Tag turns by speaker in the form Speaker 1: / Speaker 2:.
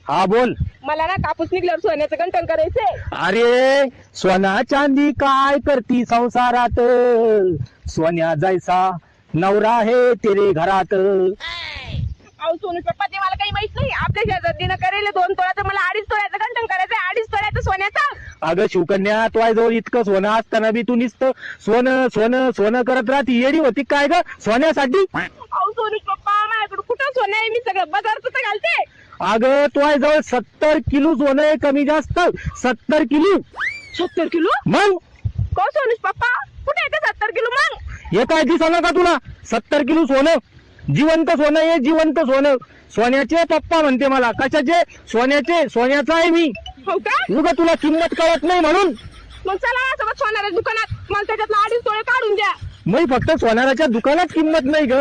Speaker 1: हा बोल.
Speaker 2: मला ना कापूस निघल्यावर सोन्याचं गंठण करायचंय.
Speaker 1: अरे सोना चांदी काय करती संसारात, सोन्या जायचा नवरा आहे तेरे घरात.
Speaker 2: अहो सोनू पप्पा ते मला काही माहित नाही. आपल्या शेजारीनं करेल 2 तोळ्याचं, मला 2.5 तोळ्याचं गंठण करायचंय. 2.5 तोळ्याचं सोन्याचं.
Speaker 1: अगं शिवकन्या, तुझ्या जवळ इतकं सोनं असताना बी तू नुसतं सोनं सोनं सोनं करत राहती. येडी होती काय ग सोन्यासाठी?
Speaker 2: अहो सोनू पप्पा माझ्याकडे कुठं सोनं आहे? मी सगळं बाजारचं तर घालते.
Speaker 1: अगं तुझ्या जवळ 70 किलो सोनं आहे, कमी जास्त 70 किलो.
Speaker 2: 70 किलो?
Speaker 1: मग
Speaker 2: को सोनू पप्पा कुठे येते 70 किलो? मग
Speaker 1: हे काय दिसलं का तुला? 70 किलो सोनं, जिवंत सोनं आहे, जिवंत सोनं. सोन्याचे पप्पा म्हणते मला. कशाचे? सोन्याचे. सोन्याचा आहे मी.
Speaker 2: हो का?
Speaker 1: उगा तुला किंमत कळत नाही म्हणून.
Speaker 2: मग चला सोबत सोनाऱ्या दुकानात, मला त्याच्यातला 2.5 तोळे काढून द्या.
Speaker 1: मी फक्त सोनाराच्या दुकानात किंमत नाही ग.